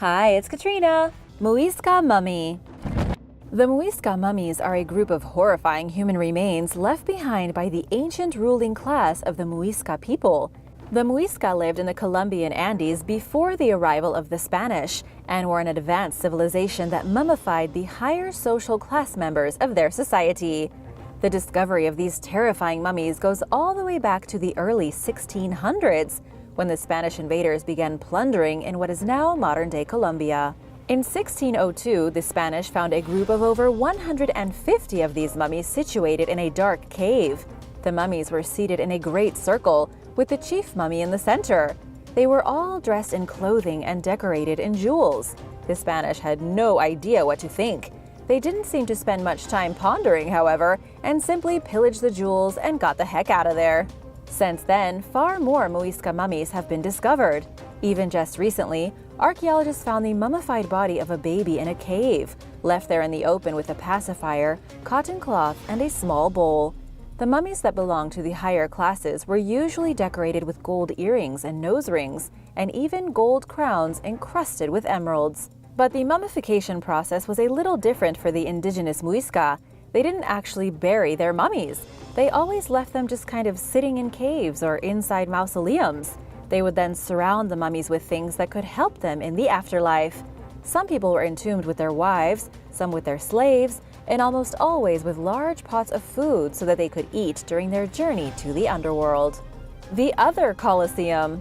Hi, it's Katrina. Muisca mummy. The Muisca mummies are a group of horrifying human remains left behind by the ancient ruling class of the Muisca people. The Muisca lived in the Colombian Andes before the arrival of the Spanish and were an advanced civilization that mummified the higher social class members of their society. The discovery of these terrifying mummies goes all the way back to the early 1600s, when the Spanish invaders began plundering in what is now modern-day Colombia. In 1602, the Spanish found a group of over 150 of these mummies situated in a dark cave. The mummies were seated in a great circle, with the chief mummy in the center. They were all dressed in clothing and decorated in jewels. The Spanish had no idea what to think. They didn't seem to spend much time pondering, however, and simply pillaged the jewels and got the heck out of there. Since then, far more Muisca mummies have been discovered. Even just recently, archaeologists found the mummified body of a baby in a cave, left there in the open with a pacifier, cotton cloth, and a small bowl. The mummies that belonged to the higher classes were usually decorated with gold earrings and nose rings, and even gold crowns encrusted with emeralds. But the mummification process was a little different for the indigenous Muisca. They didn't actually bury their mummies. They always left them just kind of sitting in caves or inside mausoleums. They would then surround the mummies with things that could help them in the afterlife. Some people were entombed with their wives, some with their slaves, and almost always with large pots of food so that they could eat during their journey to the underworld. The other Colosseum.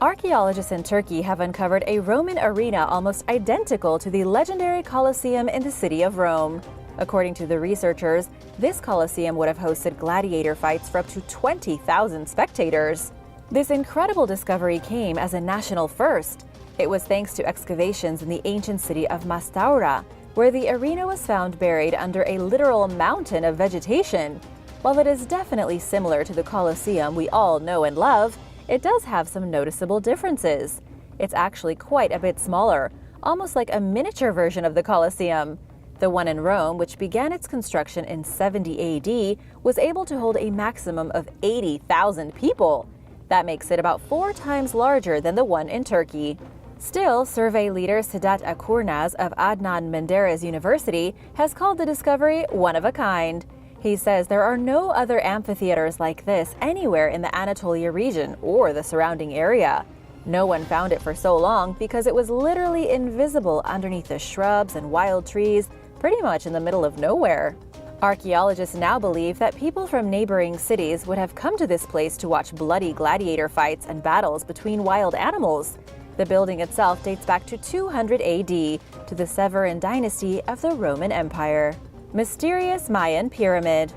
Archaeologists in Turkey have uncovered a Roman arena almost identical to the legendary Colosseum in the city of Rome. According to the researchers, this Colosseum would have hosted gladiator fights for up to 20,000 spectators. This incredible discovery came as a national first. It was thanks to excavations in the ancient city of Mastaura, where the arena was found buried under a literal mountain of vegetation. While it is definitely similar to the Colosseum we all know and love, it does have some noticeable differences. It's actually quite a bit smaller, almost like a miniature version of the Colosseum. The one in Rome, which began its construction in 70 AD, was able to hold a maximum of 80,000 people. That makes it about 4 times larger than the one in Turkey. Still, survey leader Sedat Akurnaz of Adnan Menderes University has called the discovery one of a kind. He says there are no other amphitheaters like this anywhere in the Anatolia region or the surrounding area. No one found it for so long because it was literally invisible underneath the shrubs and wild trees, pretty much in the middle of nowhere. Archaeologists now believe that people from neighboring cities would have come to this place to watch bloody gladiator fights and battles between wild animals. The building itself dates back to 200 AD, to the Severan dynasty of the Roman Empire. Mysterious Mayan Pyramid.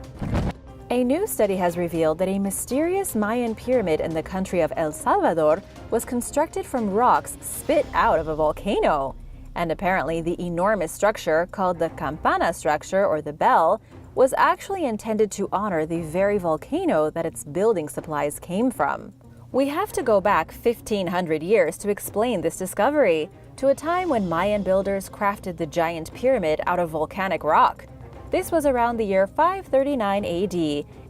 A new study has revealed that a mysterious Mayan pyramid in the country of El Salvador was constructed from rocks spit out of a volcano. And apparently the enormous structure, called the campana structure or the bell, was actually intended to honor the very volcano that its building supplies came from. We have to go back 1,500 years to explain this discovery, to a time when Mayan builders crafted the giant pyramid out of volcanic rock. This was around the year 539 AD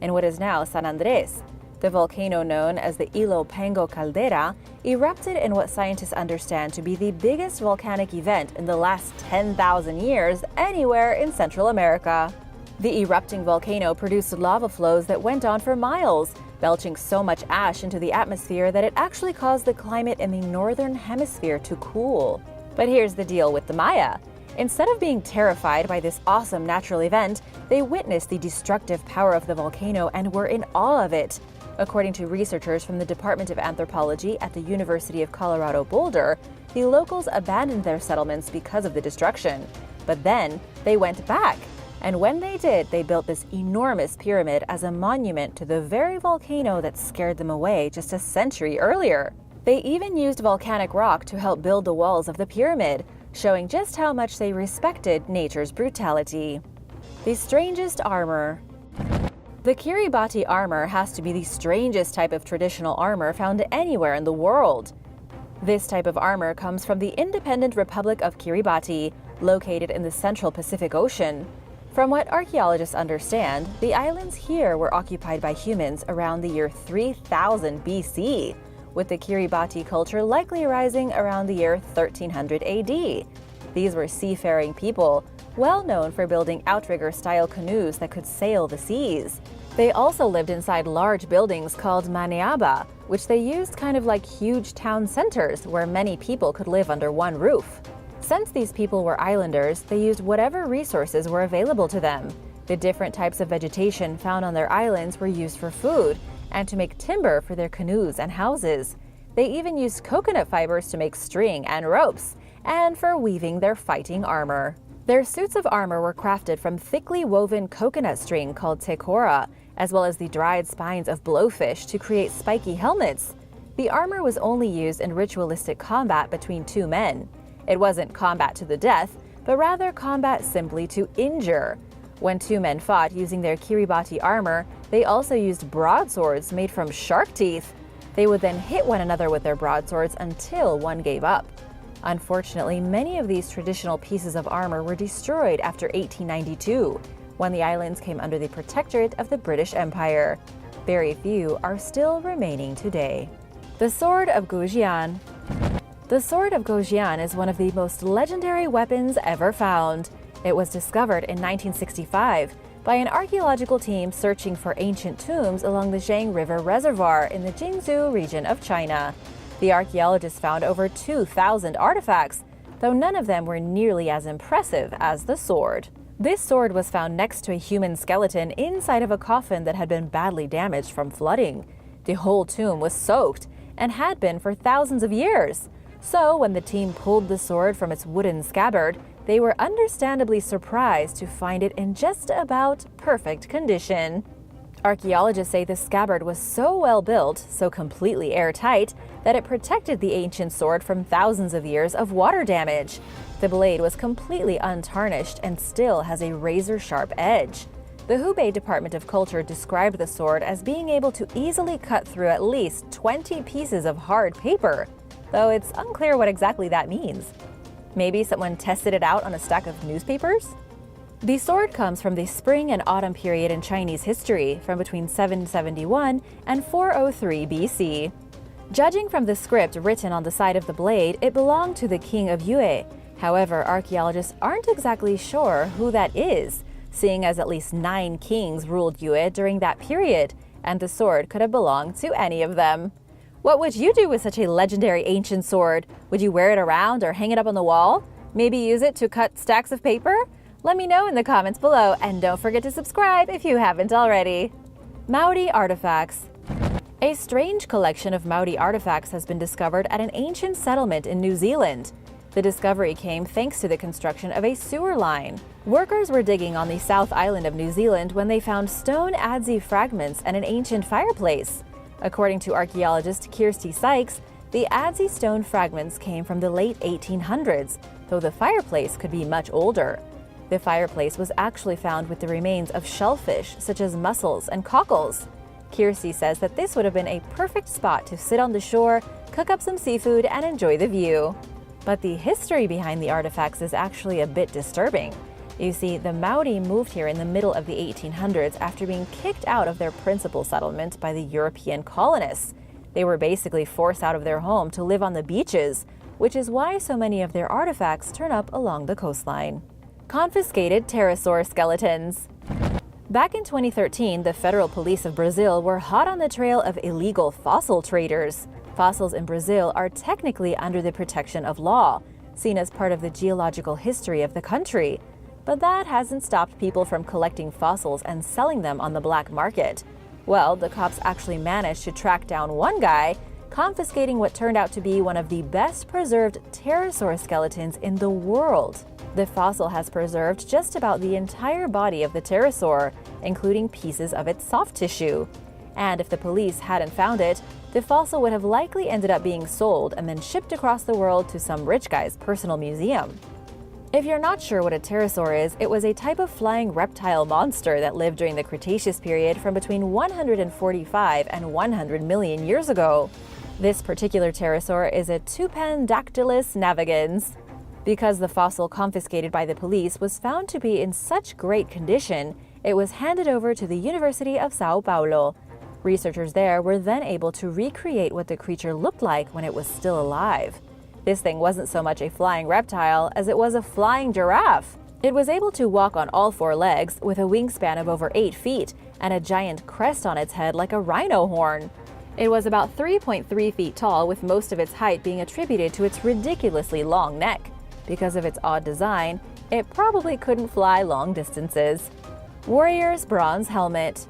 in what is now San Andres. The volcano known as the Ilopango caldera erupted in what scientists understand to be the biggest volcanic event in the last 10,000 years anywhere in Central America. The erupting volcano produced lava flows that went on for miles, belching so much ash into the atmosphere that it actually caused the climate in the northern hemisphere to cool. But here's the deal with the Maya. Instead of being terrified by this awesome natural event, they witnessed the destructive power of the volcano and were in awe of it. According to researchers from the Department of Anthropology at the University of Colorado Boulder, the locals abandoned their settlements because of the destruction. But then they went back. And when they did, they built this enormous pyramid as a monument to the very volcano that scared them away just a century earlier. They even used volcanic rock to help build the walls of the pyramid, showing just how much they respected nature's brutality. The strangest armor. The Kiribati armor has to be the strangest type of traditional armor found anywhere in the world. This type of armor comes from the independent Republic of Kiribati, located in the central Pacific Ocean. From what archaeologists understand, the islands here were occupied by humans around the year 3000 BC, with the Kiribati culture likely arising around the year 1300 AD. These were seafaring people, well known for building outrigger-style canoes that could sail the seas. They also lived inside large buildings called maniaba, which they used kind of like huge town centers where many people could live under one roof. Since these people were islanders, they used whatever resources were available to them. The different types of vegetation found on their islands were used for food and to make timber for their canoes and houses. They even used coconut fibers to make string and ropes, and for weaving their fighting armor. Their suits of armor were crafted from thickly woven coconut string called tekora, as well as the dried spines of blowfish to create spiky helmets. The armor was only used in ritualistic combat between two men. It wasn't combat to the death, but rather combat simply to injure. When two men fought using their Kiribati armor, they also used broadswords made from shark teeth. They would then hit one another with their broadswords until one gave up. Unfortunately, many of these traditional pieces of armor were destroyed after 1892, when the islands came under the protectorate of the British Empire. Very few are still remaining today. The Sword of Goujian. The Sword of Goujian is one of the most legendary weapons ever found. It was discovered in 1965 by an archaeological team searching for ancient tombs along the Zhang River Reservoir in the Jingzhou region of China. The archaeologists found over 2,000 artifacts, though none of them were nearly as impressive as the sword. This sword was found next to a human skeleton inside of a coffin that had been badly damaged from flooding. The whole tomb was soaked and had been for thousands of years. So when the team pulled the sword from its wooden scabbard, they were understandably surprised to find it in just about perfect condition. Archaeologists say the scabbard was so well built, so completely airtight, that it protected the ancient sword from thousands of years of water damage. The blade was completely untarnished and still has a razor-sharp edge. The Hubei Department of Culture described the sword as being able to easily cut through at least 20 pieces of hard paper, though it's unclear what exactly that means. Maybe someone tested it out on a stack of newspapers? The sword comes from the spring and autumn period in Chinese history, from between 771 and 403 BC. Judging from the script written on the side of the blade, it belonged to the king of Yue. However, archaeologists aren't exactly sure who that is, seeing as at least 9 kings ruled Yue during that period, and the sword could have belonged to any of them. What would you do with such a legendary ancient sword? Would you wear it around or hang it up on the wall? Maybe use it to cut stacks of paper? Let me know in the comments below, and don't forget to subscribe if you haven't already. Maori artifacts. A strange collection of Maori artifacts has been discovered at an ancient settlement in New Zealand. The discovery came thanks to the construction of a sewer line. Workers were digging on the South Island of New Zealand when they found stone adze fragments and an ancient fireplace. According to archaeologist Kirsty Sykes, the adze stone fragments came from the late 1800s, though the fireplace could be much older. The fireplace was actually found with the remains of shellfish such as mussels and cockles. Kirsty says that this would have been a perfect spot to sit on the shore, cook up some seafood, and enjoy the view. But the history behind the artifacts is actually a bit disturbing. You see, the Maori moved here in the middle of the 1800s after being kicked out of their principal settlement by the European colonists. They were basically forced out of their home to live on the beaches, which is why so many of their artifacts turn up along the coastline. Confiscated pterosaur skeletons. Back in 2013, the federal police of Brazil were hot on the trail of illegal fossil traders. Fossils in Brazil are technically under the protection of law, seen as part of the geological history of the country. But that hasn't stopped people from collecting fossils and selling them on the black market. Well, the cops actually managed to track down one guy, confiscating what turned out to be one of the best preserved pterosaur skeletons in the world. The fossil has preserved just about the entire body of the pterosaur, including pieces of its soft tissue. And if the police hadn't found it, the fossil would have likely ended up being sold and then shipped across the world to some rich guy's personal museum. If you're not sure what a pterosaur is, it was a type of flying reptile monster that lived during the Cretaceous period from between 145 and 100 million years ago. This particular pterosaur is a Tupandactylus navigans. Because the fossil confiscated by the police was found to be in such great condition, it was handed over to the University of Sao Paulo. Researchers there were then able to recreate what the creature looked like when it was still alive. This thing wasn't so much a flying reptile as it was a flying giraffe. It was able to walk on all four legs with a wingspan of over 8 feet and a giant crest on its head like a rhino horn. It was about 3.3 feet tall, with most of its height being attributed to its ridiculously long neck. Because of its odd design, it probably couldn't fly long distances. Warrior's bronze helmet.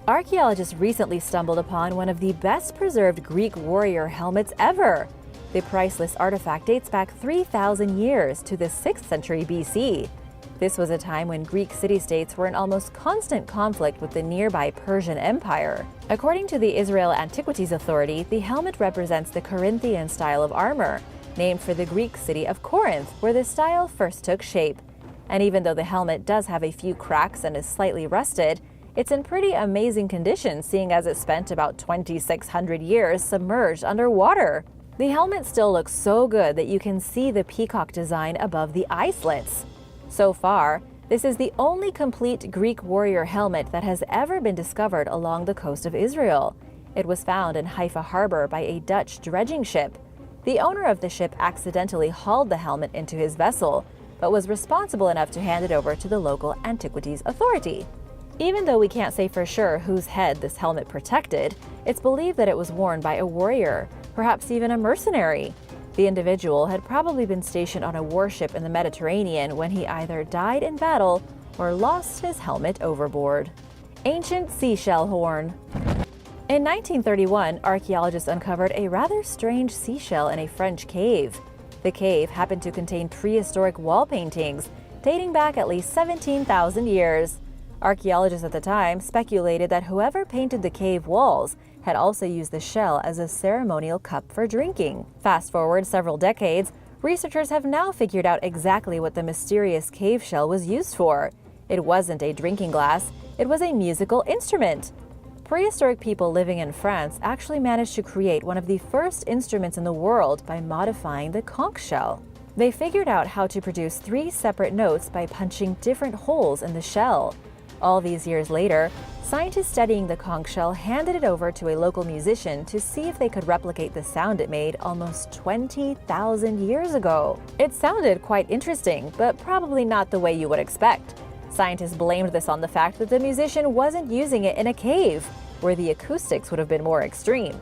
Archaeologists recently stumbled upon one of the best preserved Greek warrior helmets ever. The priceless artifact dates back 3,000 years to the 6th century BC. This was a time when Greek city-states were in almost constant conflict with the nearby Persian Empire. According to the Israel Antiquities Authority, the helmet represents the Corinthian style of armor, named for the Greek city of Corinth, where the style first took shape. And even though the helmet does have a few cracks and is slightly rusted, it's in pretty amazing condition, seeing as it spent about 2,600 years submerged underwater. The helmet still looks so good that you can see the peacock design above the eye slits. So far, this is the only complete Greek warrior helmet that has ever been discovered along the coast of Israel. It was found in Haifa harbor by a Dutch dredging ship. The owner of the ship accidentally hauled the helmet into his vessel, but was responsible enough to hand it over to the local Antiquities Authority. Even though we can't say for sure whose head this helmet protected, it's believed that it was worn by a warrior, perhaps even a mercenary. The individual had probably been stationed on a warship in the Mediterranean when he either died in battle or lost his helmet overboard. Ancient seashell horn. In 1931, archaeologists uncovered a rather strange seashell in a French cave. The cave happened to contain prehistoric wall paintings dating back at least 17,000 years. Archaeologists at the time speculated that whoever painted the cave walls had also used the shell as a ceremonial cup for drinking. Fast forward several decades, researchers have now figured out exactly what the mysterious cave shell was used for. It wasn't a drinking glass, it was a musical instrument. Prehistoric people living in France actually managed to create one of the first instruments in the world by modifying the conch shell. They figured out how to produce 3 separate notes by punching different holes in the shell. All these years later, scientists studying the conch shell handed it over to a local musician to see if they could replicate the sound it made almost 20,000 years ago. It sounded quite interesting, but probably not the way you would expect. Scientists blamed this on the fact that the musician wasn't using it in a cave, where the acoustics would have been more extreme.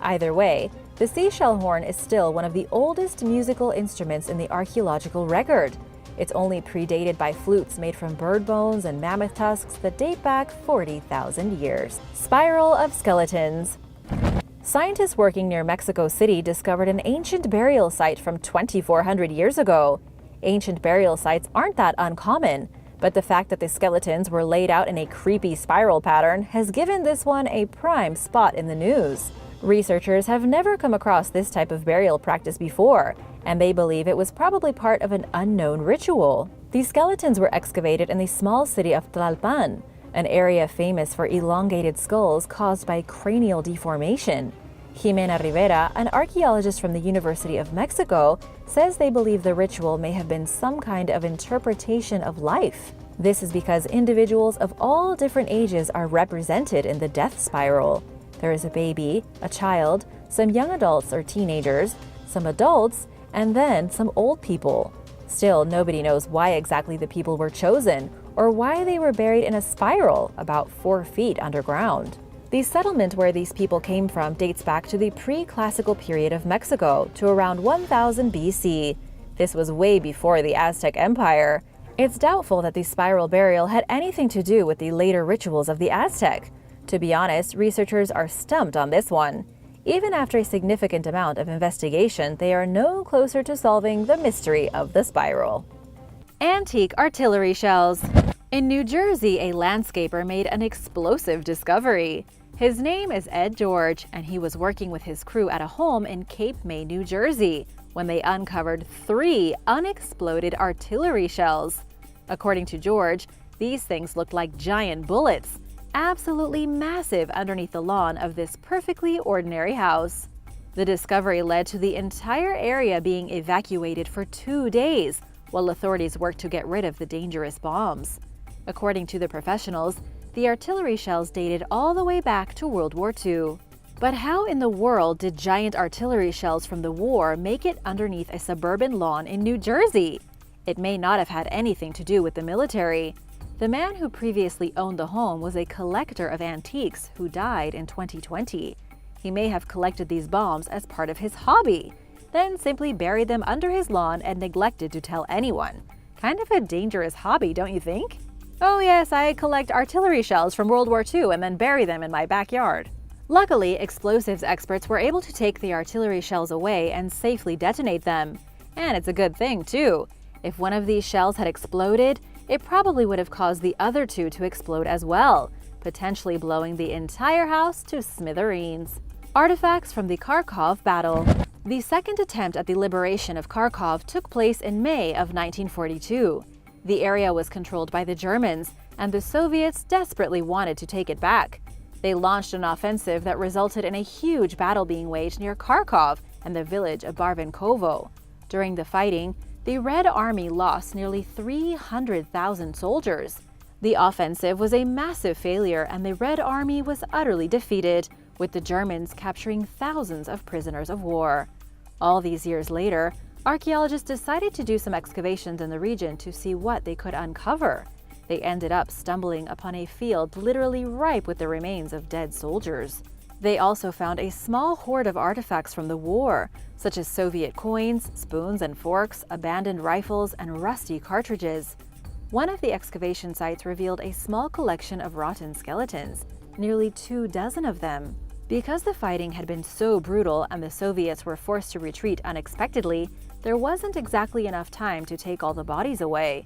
Either way, the seashell horn is still one of the oldest musical instruments in the archaeological record. It's only predated by flutes made from bird bones and mammoth tusks that date back 40,000 years. Spiral of skeletons. Scientists working near Mexico City discovered an ancient burial site from 2,400 years ago. Ancient burial sites aren't that uncommon, but the fact that the skeletons were laid out in a creepy spiral pattern has given this one a prime spot in the news. Researchers have never come across this type of burial practice before, and they believe it was probably part of an unknown ritual. These skeletons were excavated in the small city of Tlalpan, an area famous for elongated skulls caused by cranial deformation. Jimena Rivera, an archaeologist from the University of Mexico, says they believe the ritual may have been some kind of interpretation of life. This is because individuals of all different ages are represented in the death spiral. There is a baby, a child, some young adults or teenagers, some adults, and then some old people. Still, nobody knows why exactly the people were chosen, or why they were buried in a spiral about 4 feet underground. The settlement where these people came from dates back to the pre-classical period of Mexico, to around 1000 BC. This was way before the Aztec Empire. It's doubtful that the spiral burial had anything to do with the later rituals of the Aztec. To be honest, researchers are stumped on this one. Even after a significant amount of investigation, they are no closer to solving the mystery of the spiral. Antique artillery shells. In New Jersey, a landscaper made an explosive discovery. His name is Ed George, and he was working with his crew at a home in Cape May, New Jersey, when they uncovered 3 unexploded artillery shells. According to George, these things looked like giant bullets, absolutely massive underneath the lawn of this perfectly ordinary house. The discovery led to the entire area being evacuated for 2 days, while authorities worked to get rid of the dangerous bombs. According to the professionals, The artillery shells dated all the way back to World War II. But how in the world did giant artillery shells from the war make it underneath a suburban lawn in New Jersey? It may not have had anything to do with the military. The man who previously owned the home was a collector of antiques who died in 2020. He may have collected these bombs as part of his hobby, then simply buried them under his lawn and neglected to tell anyone. Kind of a dangerous hobby, don't you think? Oh yes, I collect artillery shells from World War II and then bury them in my backyard. Luckily, explosives experts were able to take the artillery shells away and safely detonate them. And it's a good thing, too. If one of these shells had exploded, it probably would have caused the other two to explode as well, potentially blowing the entire house to smithereens. Artifacts from the Kharkov battle. The second attempt at the liberation of Kharkov took place in May of 1942. The area was controlled by the Germans, and the Soviets desperately wanted to take it back. They launched an offensive that resulted in a huge battle being waged near Kharkov and the village of Barvenkovo. During the fighting, the Red Army lost nearly 300,000 soldiers. The offensive was a massive failure and the Red Army was utterly defeated, with the Germans capturing thousands of prisoners of war. All these years later, archaeologists decided to do some excavations in the region to see what they could uncover. They ended up stumbling upon a field literally ripe with the remains of dead soldiers. They also found a small hoard of artifacts from the war, such as Soviet coins, spoons and forks, abandoned rifles, and rusty cartridges. One of the excavation sites revealed a small collection of rotten skeletons, nearly 24 of them. Because the fighting had been so brutal and the Soviets were forced to retreat unexpectedly, there wasn't exactly enough time to take all the bodies away.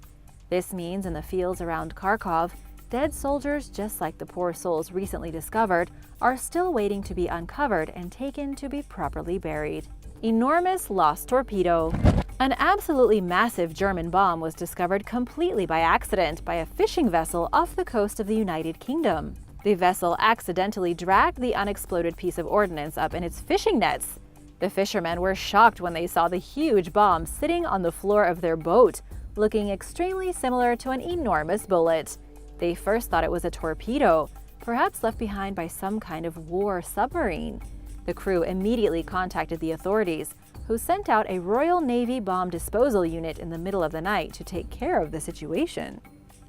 This means in the fields around Kharkov, dead soldiers, just like the poor souls recently discovered, are still waiting to be uncovered and taken to be properly buried. Enormous lost torpedo. An absolutely massive German bomb was discovered completely by accident by a fishing vessel off the coast of the United Kingdom. The vessel accidentally dragged the unexploded piece of ordnance up in its fishing nets. The fishermen were shocked when they saw the huge bomb sitting on the floor of their boat, looking extremely similar to an enormous bullet. They first thought it was a torpedo, perhaps left behind by some kind of war submarine. The crew immediately contacted the authorities, who sent out a Royal Navy bomb disposal unit in the middle of the night to take care of the situation.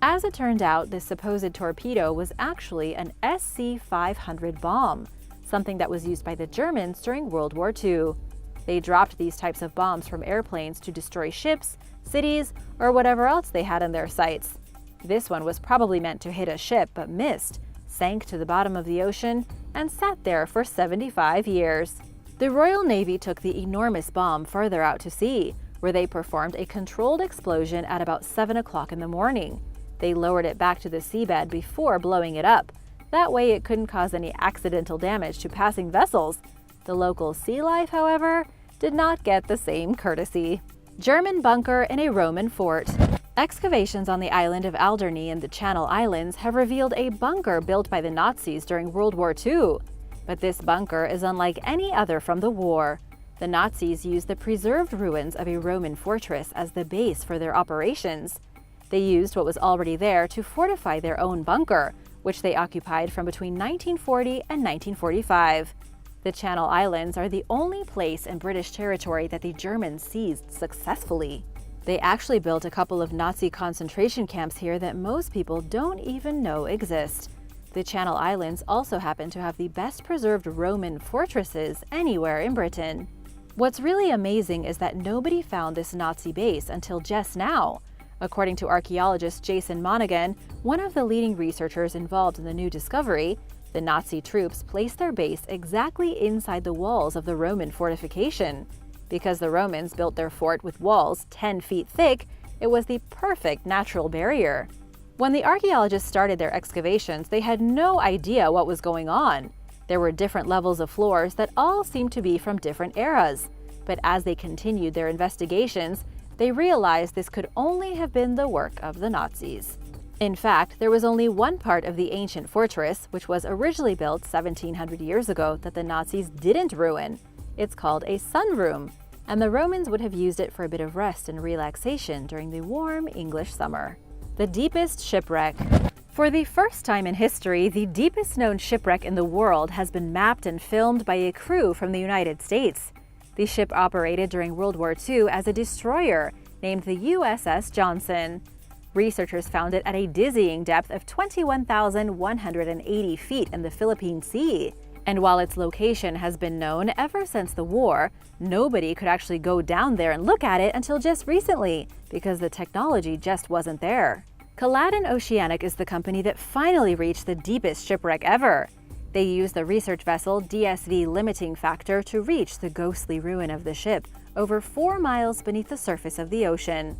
As it turned out, this supposed torpedo was actually an SC-500 bomb, something that was used by the Germans during World War II. They dropped these types of bombs from airplanes to destroy ships, cities, or whatever else they had in their sights. This one was probably meant to hit a ship but missed, sank to the bottom of the ocean, and sat there for 75 years. The Royal Navy took the enormous bomb further out to sea, where they performed a controlled explosion at about 7 o'clock in the morning. They lowered it back to the seabed before blowing it up. That way it couldn't cause any accidental damage to passing vessels. The local sea life, however, did not get the same courtesy. German bunker in a Roman fort. Excavations on the island of Alderney in the Channel Islands have revealed a bunker built by the Nazis during World War II. But this bunker is unlike any other from the war. The Nazis used the preserved ruins of a Roman fortress as the base for their operations. They used what was already there to fortify their own bunker, which they occupied from between 1940 and 1945. The Channel Islands are the only place in British territory that the Germans seized successfully. They actually built a couple of Nazi concentration camps here that most people don't even know exist. The Channel Islands also happen to have the best preserved Roman fortresses anywhere in Britain. What's really amazing is that nobody found this Nazi base until just now. According to archaeologist Jason Monaghan, one of the leading researchers involved in the new discovery, the Nazi troops placed their base exactly inside the walls of the Roman fortification. Because the Romans built their fort with walls 10 feet thick, it was the perfect natural barrier. When the archaeologists started their excavations, they had no idea what was going on. There were different levels of floors that all seemed to be from different eras. But as they continued their investigations, they realized this could only have been the work of the Nazis. In fact, there was only one part of the ancient fortress, which was originally built 1700 years ago, that the Nazis didn't ruin. It's called a sunroom, and the Romans would have used it for a bit of rest and relaxation during the warm English summer. The deepest shipwreck. For the first time in history, the deepest known shipwreck in the world has been mapped and filmed by a crew from the United States. The ship operated during World War II as a destroyer named the USS Johnson. Researchers found it at a dizzying depth of 21,180 feet in the Philippine Sea. And while its location has been known ever since the war, nobody could actually go down there and look at it until just recently, because the technology just wasn't there. Caladan Oceanic is the company that finally reached the deepest shipwreck ever. They used the research vessel DSV limiting factor to reach the ghostly ruin of the ship, over 4 miles beneath the surface of the ocean.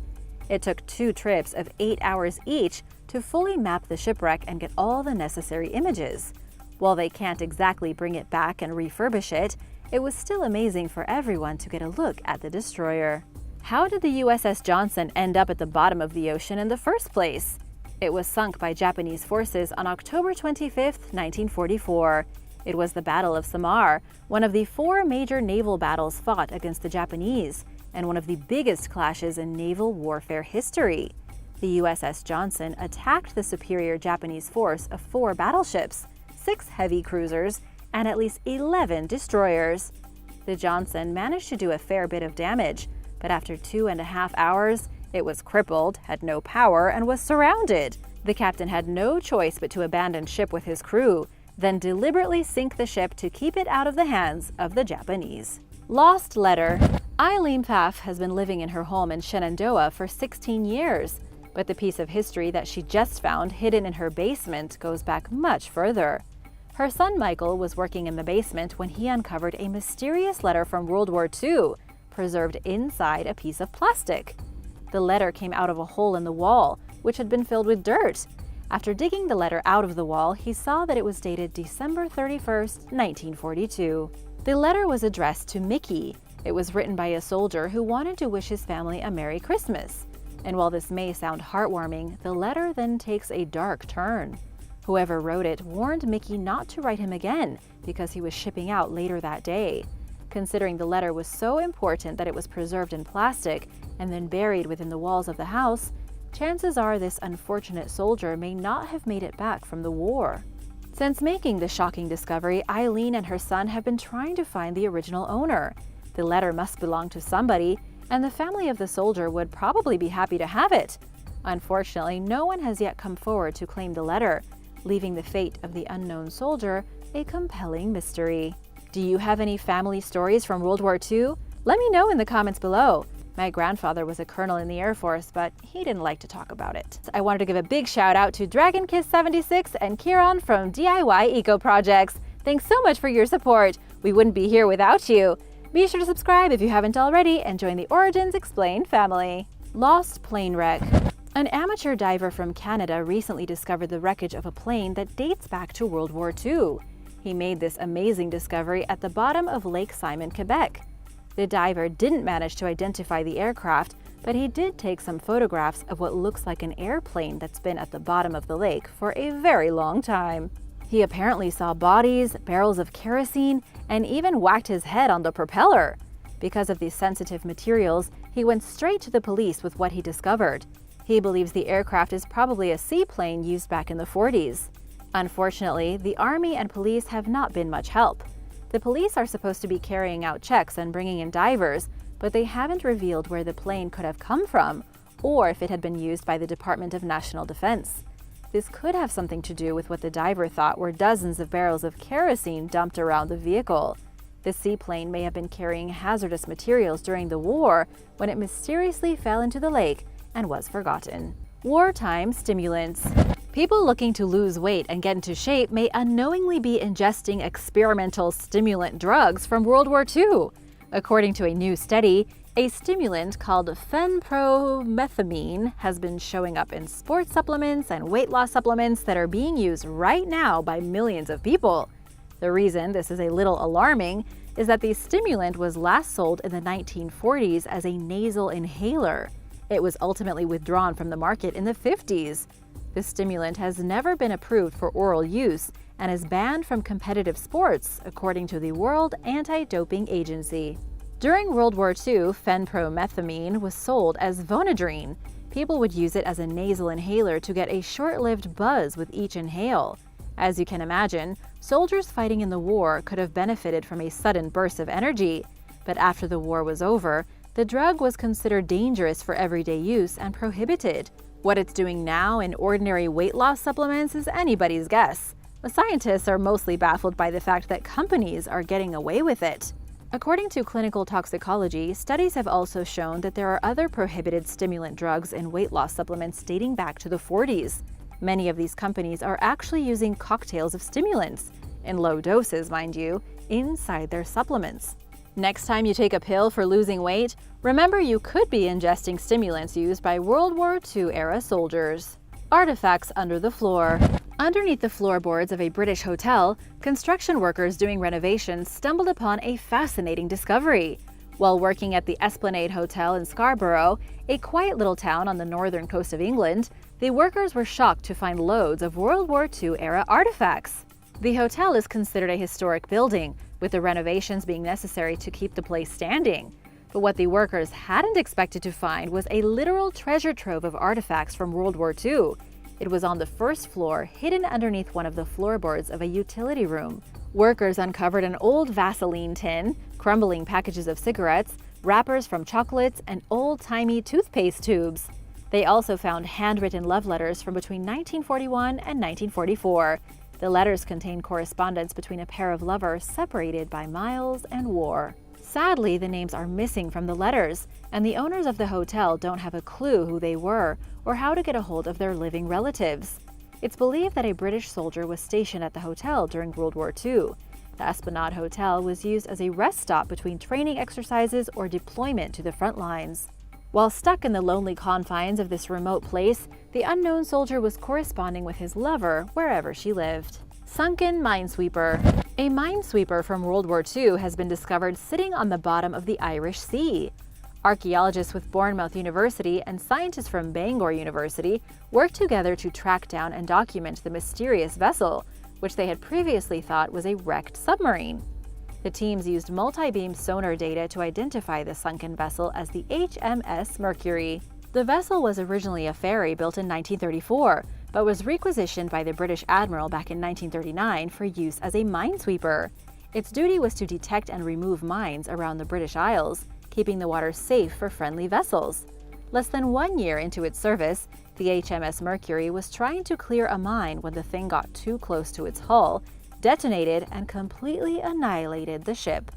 It took 2 trips of 8 hours each to fully map the shipwreck and get all the necessary images. While they can't exactly bring it back and refurbish it, it was still amazing for everyone to get a look at the destroyer. How did the USS Johnson end up at the bottom of the ocean in the first place? It was sunk by Japanese forces on October 25, 1944. It was the Battle of Samar, one of the 4 major naval battles fought against the Japanese, and one of the biggest clashes in naval warfare history. The USS Johnson attacked the superior Japanese force of 4 battleships, 6 heavy cruisers, and at least 11 destroyers. The Johnson managed to do a fair bit of damage, but after 2.5 hours, it was crippled, had no power, and was surrounded. The captain had no choice but to abandon ship with his crew, then deliberately sink the ship to keep it out of the hands of the Japanese. Lost letter. Eileen Pfaff has been living in her home in Shenandoah for 16 years, but the piece of history that she just found hidden in her basement goes back much further. Her son Michael was working in the basement when he uncovered a mysterious letter from World War II, preserved inside a piece of plastic. The letter came out of a hole in the wall, which had been filled with dirt. After digging the letter out of the wall, he saw that it was dated December 31st, 1942. The letter was addressed to Mickey. It was written by a soldier who wanted to wish his family a Merry Christmas. And while this may sound heartwarming, the letter then takes a dark turn. Whoever wrote it warned Mickey not to write him again because he was shipping out later that day. Considering the letter was so important that it was preserved in plastic and then buried within the walls of the house, chances are this unfortunate soldier may not have made it back from the war. Since making the shocking discovery, Eileen and her son have been trying to find the original owner. The letter must belong to somebody, and the family of the soldier would probably be happy to have it. Unfortunately, no one has yet come forward to claim the letter, leaving the fate of the unknown soldier a compelling mystery. Do you have any family stories from World War II? Let me know in the comments below. My grandfather was a colonel in the Air Force, but he didn't like to talk about it. I wanted to give a big shout out to DragonKiss76 and Kieran from DIY Eco Projects. Thanks so much for your support. We wouldn't be here without you. Be sure to subscribe if you haven't already and join the Origins Explained family. Lost plane wreck. An amateur diver from Canada recently discovered the wreckage of a plane that dates back to World War II. He made this amazing discovery at the bottom of Lake Simon, Quebec. The diver didn't manage to identify the aircraft, but he did take some photographs of what looks like an airplane that's been at the bottom of the lake for a very long time. He apparently saw bodies, barrels of kerosene, and even whacked his head on the propeller. Because of these sensitive materials, he went straight to the police with what he discovered. He believes the aircraft is probably a seaplane used back in the 40s. Unfortunately, the Army and police have not been much help. The police are supposed to be carrying out checks and bringing in divers, but they haven't revealed where the plane could have come from or if it had been used by the Department of National Defense. This could have something to do with what the diver thought were dozens of barrels of kerosene dumped around the vehicle. The seaplane may have been carrying hazardous materials during the war when it mysteriously fell into the lake and was forgotten. Wartime stimulants. People looking to lose weight and get into shape may unknowingly be ingesting experimental stimulant drugs from World War II. According to a new study, a stimulant called phenpromethamine has been showing up in sports supplements and weight loss supplements that are being used right now by millions of people. The reason this is a little alarming is that the stimulant was last sold in the 1940s as a nasal inhaler. It was ultimately withdrawn from the market in the 50s. The stimulant has never been approved for oral use and is banned from competitive sports, according to the World Anti-Doping Agency. During World War II, fenpromethamine was sold as Vonadrine. People would use it as a nasal inhaler to get a short-lived buzz with each inhale. As you can imagine, soldiers fighting in the war could have benefited from a sudden burst of energy. But after the war was over, the drug was considered dangerous for everyday use and prohibited. What it's doing now in ordinary weight loss supplements is anybody's guess. The scientists are mostly baffled by the fact that companies are getting away with it. According to clinical toxicology, studies have also shown that there are other prohibited stimulant drugs in weight loss supplements dating back to the 40s. Many of these companies are actually using cocktails of stimulants, in low doses, mind you, inside their supplements. Next time you take a pill for losing weight, remember you could be ingesting stimulants used by World War II-era soldiers. Artifacts under the floor. Underneath the floorboards of a British hotel, construction workers doing renovations stumbled upon a fascinating discovery. While working at the Esplanade Hotel in Scarborough, a quiet little town on the northern coast of England, the workers were shocked to find loads of World War II-era artifacts. The hotel is considered a historic building, with the renovations being necessary to keep the place standing. But what the workers hadn't expected to find was a literal treasure trove of artifacts from World War II. It was on the first floor, hidden underneath one of the floorboards of a utility room. Workers uncovered an old Vaseline tin, crumbling packages of cigarettes, wrappers from chocolates, and old-timey toothpaste tubes. They also found handwritten love letters from between 1941 and 1944. The letters contained correspondence between a pair of lovers separated by miles and war. Sadly, the names are missing from the letters, and the owners of the hotel don't have a clue who they were or how to get a hold of their living relatives. It's believed that a British soldier was stationed at the hotel during World War II. The Esplanade Hotel was used as a rest stop between training exercises or deployment to the front lines. While stuck in the lonely confines of this remote place, the unknown soldier was corresponding with his lover wherever she lived. Sunken minesweeper. A minesweeper from World War II has been discovered sitting on the bottom of the Irish Sea. Archaeologists with Bournemouth University and scientists from Bangor University worked together to track down and document the mysterious vessel, which they had previously thought was a wrecked submarine. The teams used multi-beam sonar data to identify the sunken vessel as the HMS Mercury. The vessel was originally a ferry built in 1934, but was requisitioned by the British Admiral back in 1939 for use as a minesweeper. Its duty was to detect and remove mines around the British Isles, keeping the water safe for friendly vessels. Less than 1 year into its service, the HMS Mercury was trying to clear a mine when the thing got too close to its hull, detonated, and completely annihilated the ship.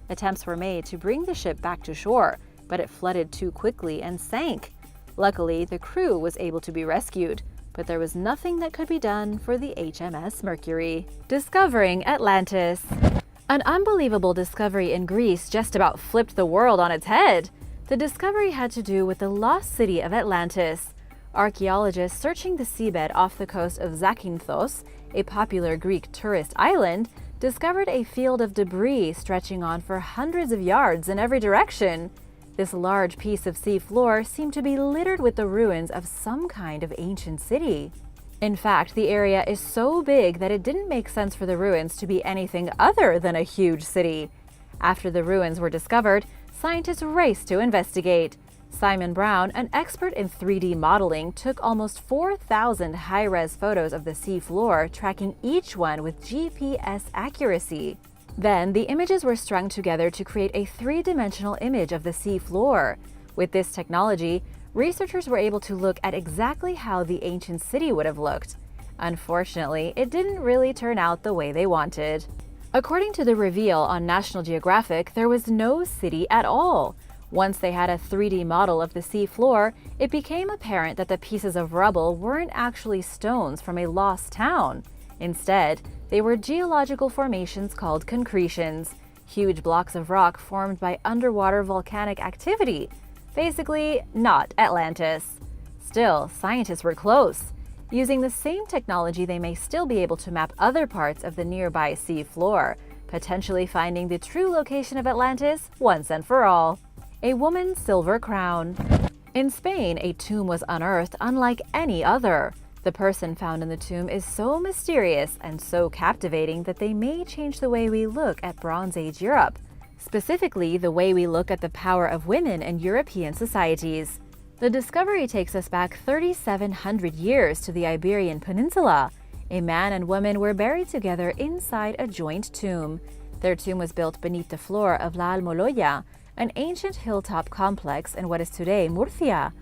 Attempts were made to bring the ship back to shore, but it flooded too quickly and sank. Luckily, the crew was able to be rescued, but there was nothing that could be done for the HMS Mercury. Discovering Atlantis. An unbelievable discovery in Greece just about flipped the world on its head. The discovery had to do with the lost city of Atlantis. Archaeologists searching the seabed off the coast of Zakynthos, a popular Greek tourist island, discovered a field of debris stretching on for hundreds of yards in every direction. This large piece of sea floor seemed to be littered with the ruins of some kind of ancient city. In fact, the area is so big that it didn't make sense for the ruins to be anything other than a huge city. After the ruins were discovered, scientists raced to investigate. Simon Brown, an expert in 3D modeling, took almost 4,000 high-res photos of the sea floor, tracking each one with GPS accuracy. Then, the images were strung together to create a three-dimensional image of the sea floor. With this technology, researchers were able to look at exactly how the ancient city would have looked. Unfortunately, it didn't really turn out the way they wanted. According to the reveal on National Geographic, there was no city at all. Once they had a 3D model of the sea floor, it became apparent that the pieces of rubble weren't actually stones from a lost town. Instead, they were geological formations called concretions, huge blocks of rock formed by underwater volcanic activity. Basically, not Atlantis. Still, scientists were close. Using the same technology, they may still be able to map other parts of the nearby sea floor, potentially finding the true location of Atlantis once and for all. A woman's silver crown. In Spain, a tomb was unearthed unlike any other. The person found in the tomb is so mysterious and so captivating that they may change the way we look at Bronze Age Europe. specifically the way we look at the power of women in European societies. The discovery takes us back 3,700 years to the Iberian Peninsula. A man and woman were buried together inside a joint tomb. Their tomb was built beneath the floor of La Almoloya, an ancient hilltop complex in what is today Murcia.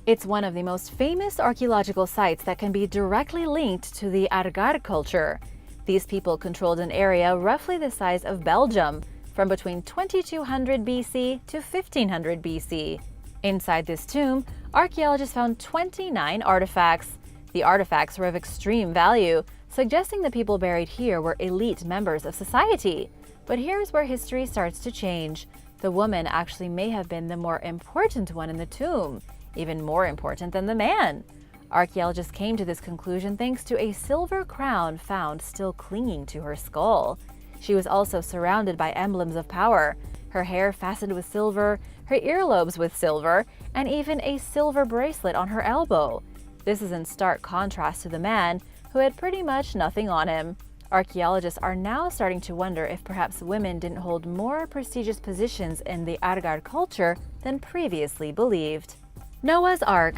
It's one of the most famous archaeological sites that can be directly linked to the Argar culture. These people controlled an area roughly the size of Belgium, from between 2200 BC to 1500 BC. Inside this tomb, archaeologists found 29 artifacts. The artifacts were of extreme value, suggesting the people buried here were elite members of society. But here's where history starts to change. The woman actually may have been the more important one in the tomb, even more important than the man. Archaeologists came to this conclusion thanks to a silver crown found still clinging to her skull. She was also surrounded by emblems of power, her hair fastened with silver, her earlobes with silver, and even a silver bracelet on her elbow. This is in stark contrast to the man, who had pretty much nothing on him. Archaeologists are now starting to wonder if perhaps women didn't hold more prestigious positions in the Argar culture than previously believed. Noah's Ark.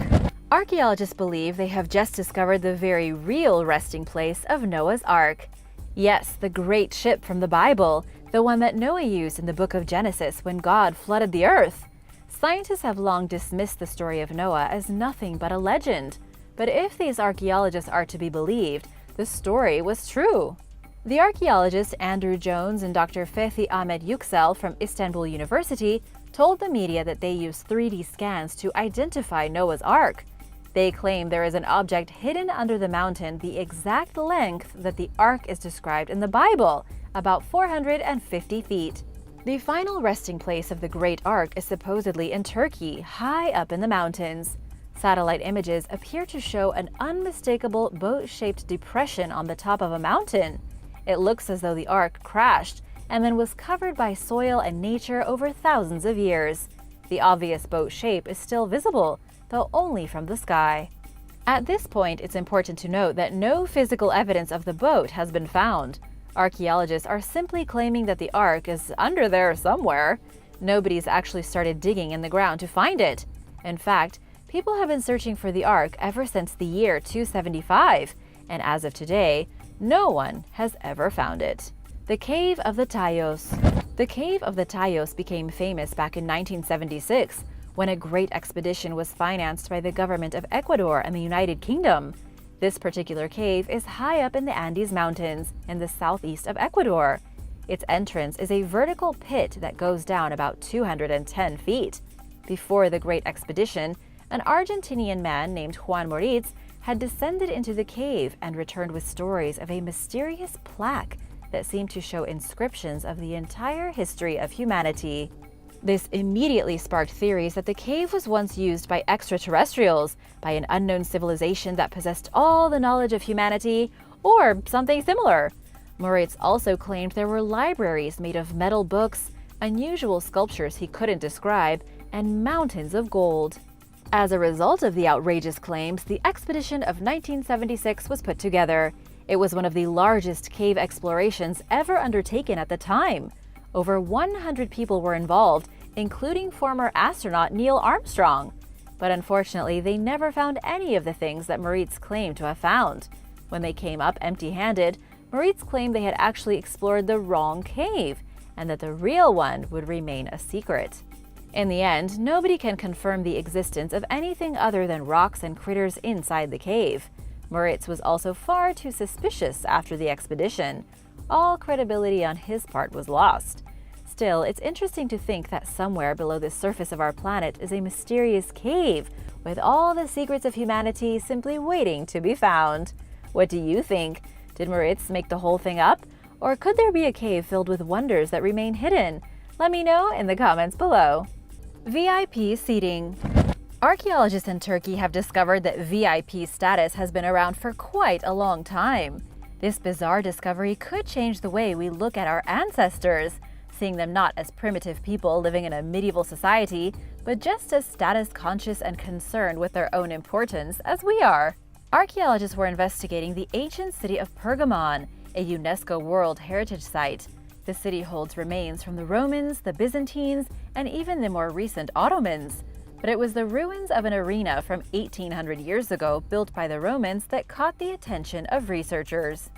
Archaeologists believe they have just discovered the very real resting place of Noah's Ark. Yes, the great ship from the Bible, the one that Noah used in the book of Genesis when God flooded the earth. Scientists have long dismissed the story of Noah as nothing but a legend. But if these archaeologists are to be believed, the story was true. The archaeologists Andrew Jones and Dr. Fethi Ahmed Yüksel from Istanbul University told the media that they used 3D scans to identify Noah's Ark. They claim there is an object hidden under the mountain the exact length that the Ark is described in the Bible, about 450 feet. The final resting place of the Great Ark is supposedly in Turkey, high up in the mountains. Satellite images appear to show an unmistakable boat-shaped depression on the top of a mountain. It looks as though the Ark crashed and then was covered by soil and nature over thousands of years. The obvious boat shape is still visible, though only from the sky. At this point, it's important to note that no physical evidence of the boat has been found. Archaeologists are simply claiming that the Ark is under there somewhere. Nobody's actually started digging in the ground to find it. In fact, people have been searching for the Ark ever since the year 275, and as of today, no one has ever found it. The Cave of the Tayos. The Cave of the Tayos became famous back in 1976 when a great expedition was financed by the government of Ecuador and the United Kingdom. This particular cave is high up in the Andes Mountains in the southeast of Ecuador. Its entrance is a vertical pit that goes down about 210 feet. Before the great expedition, an Argentinian man named Juan Moritz had descended into the cave and returned with stories of a mysterious plaque that seemed to show inscriptions of the entire history of humanity. This immediately sparked theories that the cave was once used by extraterrestrials, by an unknown civilization that possessed all the knowledge of humanity, or something similar. Moritz also claimed there were libraries made of metal books, unusual sculptures he couldn't describe, and mountains of gold. As a result of the outrageous claims, the expedition of 1976 was put together. It was one of the largest cave explorations ever undertaken at the time. Over 100 people were involved, including former astronaut Neil Armstrong. But unfortunately, they never found any of the things that Moritz claimed to have found. When they came up empty-handed, Moritz claimed they had actually explored the wrong cave, and that the real one would remain a secret. In the end, nobody can confirm the existence of anything other than rocks and critters inside the cave. Moritz was also far too suspicious after the expedition. All credibility on his part was lost. Still, it's interesting to think that somewhere below the surface of our planet is a mysterious cave with all the secrets of humanity simply waiting to be found. What do you think? Did Moritz make the whole thing up? Or could there be a cave filled with wonders that remain hidden? Let me know in the comments below. VIP seating. Archaeologists in Turkey have discovered that VIP status has been around for quite a long time. This bizarre discovery could change the way we look at our ancestors, seeing them not as primitive people living in a medieval society, but just as status-conscious and concerned with their own importance as we are. Archaeologists were investigating the ancient city of Pergamon, a UNESCO World Heritage Site. The city holds remains from the Romans, the Byzantines, and even the more recent Ottomans. But it was the ruins of an arena from 1800 years ago built by the Romans that caught the attention of researchers.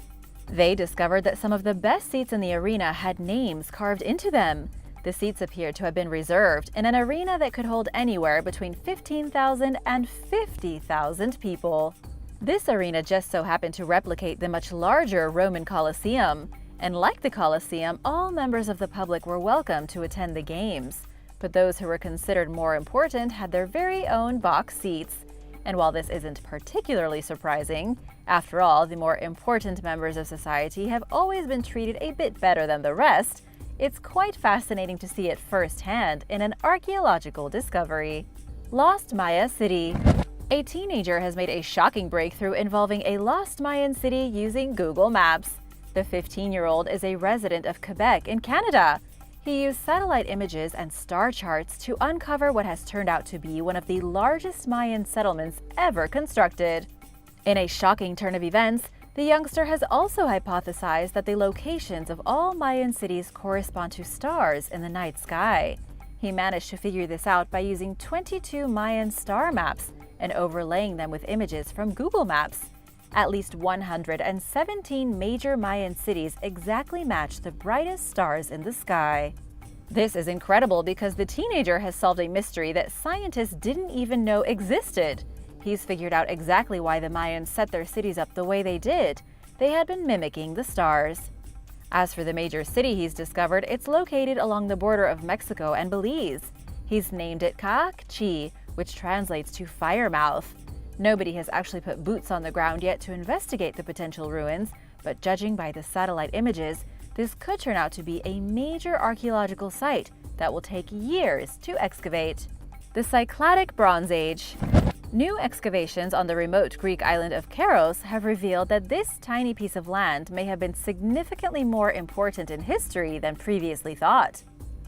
They discovered that some of the best seats in the arena had names carved into them. The seats appeared to have been reserved in an arena that could hold anywhere between 15,000 and 50,000 people. This arena just so happened to replicate the much larger Roman Colosseum. And like the Colosseum, all members of the public were welcome to attend the games. But those who were considered more important had their very own box seats. And while this isn't particularly surprising, after all, the more important members of society have always been treated a bit better than the rest, it's quite fascinating to see it firsthand in an archaeological discovery. Lost Maya City. A teenager has made a shocking breakthrough involving a lost Mayan city using Google Maps. The 15-year-old is a resident of Quebec in Canada. He used satellite images and star charts to uncover what has turned out to be one of the largest Mayan settlements ever constructed. In a shocking turn of events, the youngster has also hypothesized that the locations of all Mayan cities correspond to stars in the night sky. He managed to figure this out by using 22 Mayan star maps and overlaying them with images from Google Maps. At least 117 major Mayan cities exactly match the brightest stars in the sky. This is incredible because the teenager has solved a mystery that scientists didn't even know existed. He's figured out exactly why the Mayans set their cities up the way they did. They had been mimicking the stars. As for the major city he's discovered, it's located along the border of Mexico and Belize. He's named it Cachi, which translates to fire mouth. Nobody has actually put boots on the ground yet to investigate the potential ruins, but judging by the satellite images, this could turn out to be a major archaeological site that will take years to excavate. The Cycladic Bronze Age. New excavations on the remote Greek island of Kharos have revealed that this tiny piece of land may have been significantly more important in history than previously thought.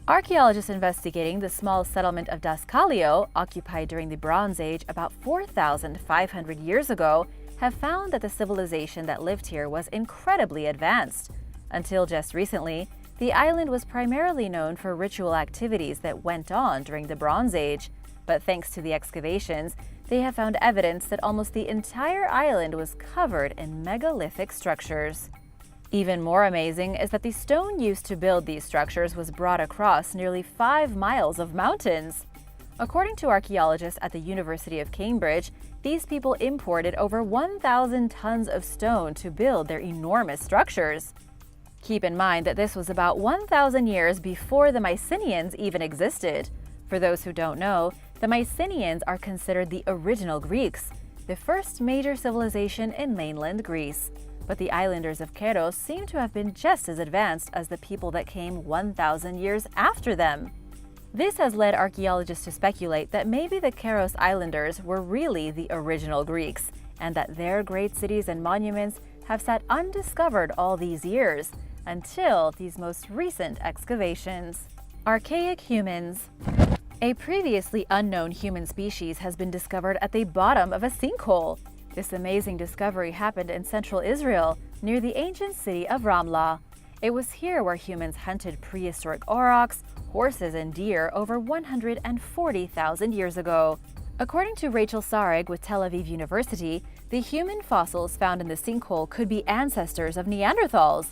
Archaeologists investigating the small settlement of Daskalio, occupied during the Bronze Age about 4,500 years ago, have found that the civilization that lived here was incredibly advanced. Until just recently, the island was primarily known for ritual activities that went on during the Bronze Age. But thanks to the excavations, they have found evidence that almost the entire island was covered in megalithic structures. Even more amazing is that the stone used to build these structures was brought across nearly 5 miles of mountains. According to archaeologists at the University of Cambridge, these people imported over 1,000 tons of stone to build their enormous structures. Keep in mind that this was about 1,000 years before the Mycenaeans even existed. For those who don't know, the Mycenaeans are considered the original Greeks, the first major civilization in mainland Greece. But the islanders of Kharos seem to have been just as advanced as the people that came 1,000 years after them. This has led archaeologists to speculate that maybe the Kharos islanders were really the original Greeks, and that their great cities and monuments have sat undiscovered all these years, until these most recent excavations. Archaic humans. A previously unknown human species has been discovered at the bottom of a sinkhole. This amazing discovery happened in central Israel, near the ancient city of Ramlah. It was here where humans hunted prehistoric aurochs, horses, and deer over 140,000 years ago. According to Rachel Sarig with Tel Aviv University, the human fossils found in the sinkhole could be ancestors of Neanderthals.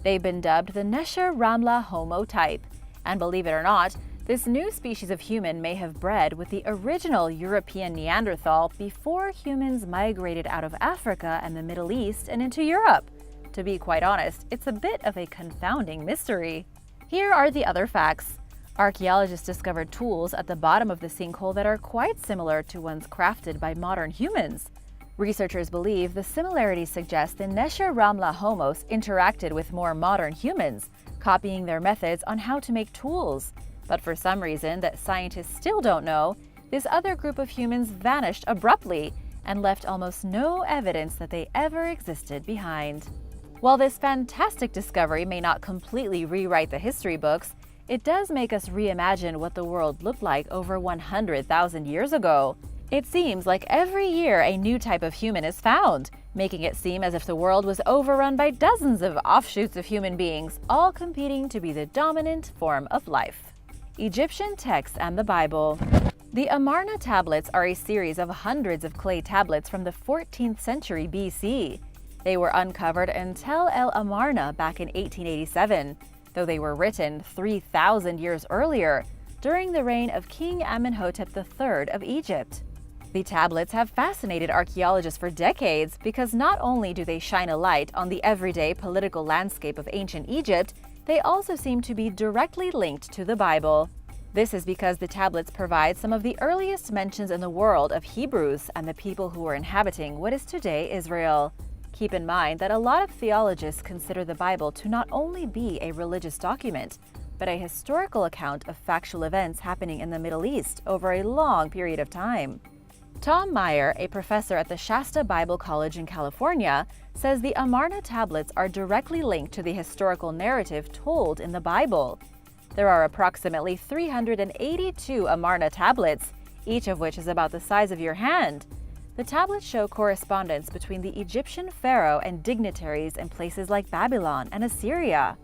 They've been dubbed the Nesher Ramlah Homo type. And believe it or not, this new species of human may have bred with the original European Neanderthal before humans migrated out of Africa and the Middle East and into Europe. To be quite honest, it's a bit of a confounding mystery. Here are the other facts. Archaeologists discovered tools at the bottom of the sinkhole that are quite similar to ones crafted by modern humans. Researchers believe the similarities suggest the Nesher Ramlah homos interacted with more modern humans, copying their methods on how to make tools. But for some reason that scientists still don't know, this other group of humans vanished abruptly and left almost no evidence that they ever existed behind. While this fantastic discovery may not completely rewrite the history books, it does make us reimagine what the world looked like over 100,000 years ago. It seems like every year a new type of human is found, making it seem as if the world was overrun by dozens of offshoots of human beings, all competing to be the dominant form of life. Egyptian texts and the Bible. The Amarna tablets are a series of hundreds of clay tablets from the 14th century BC. They were uncovered in Tel el Amarna back in 1887, though they were written 3,000 years earlier, during the reign of King Amenhotep III of Egypt. The tablets have fascinated archaeologists for decades because not only do they shine a light on the everyday political landscape of ancient Egypt, they also seem to be directly linked to the Bible. This is because the tablets provide some of the earliest mentions in the world of Hebrews and the people who were inhabiting what is today Israel. Keep in mind that a lot of theologians consider the Bible to not only be a religious document, but a historical account of factual events happening in the Middle East over a long period of time. Tom Meyer, a professor at the Shasta Bible College in California, says the Amarna tablets are directly linked to the historical narrative told in the Bible. There are approximately 382 Amarna tablets, each of which is about the size of your hand. The tablets show correspondence between the Egyptian pharaoh and dignitaries in places like Babylon and Assyria.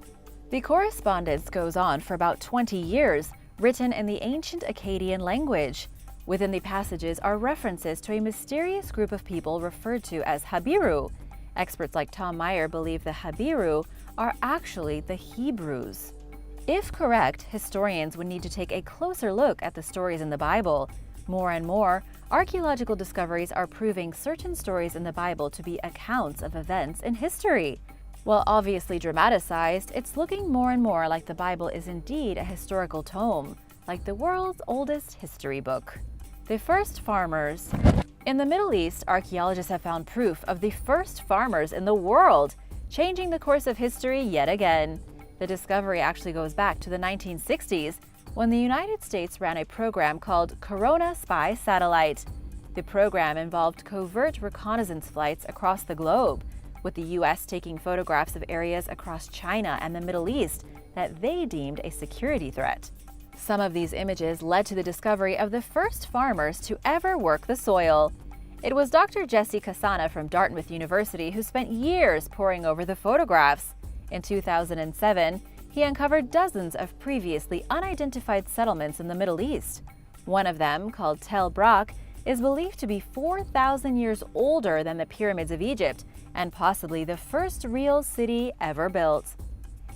The correspondence goes on for about 20 years, written in the ancient Akkadian language. Within the passages are references to a mysterious group of people referred to as Habiru. Experts like Tom Meyer believe the Habiru are actually the Hebrews. If correct, historians would need to take a closer look at the stories in the Bible. More and more, archaeological discoveries are proving certain stories in the Bible to be accounts of events in history. While obviously dramatized, it's looking more and more like the Bible is indeed a historical tome, like the world's oldest history book. The first farmers. In the Middle East, archaeologists have found proof of the first farmers in the world, changing the course of history yet again. The discovery actually goes back to the 1960s, when the United States ran a program called Corona Spy Satellite. The program involved covert reconnaissance flights across the globe, with the U.S. taking photographs of areas across China and the Middle East that they deemed a security threat. Some of these images led to the discovery of the first farmers to ever work the soil. It was Dr. Jesse Kasana from Dartmouth University who spent years poring over the photographs. In 2007, he uncovered dozens of previously unidentified settlements in the Middle East. One of them, called Tel Brak, is believed to be 4,000 years older than the pyramids of Egypt and possibly the first real city ever built.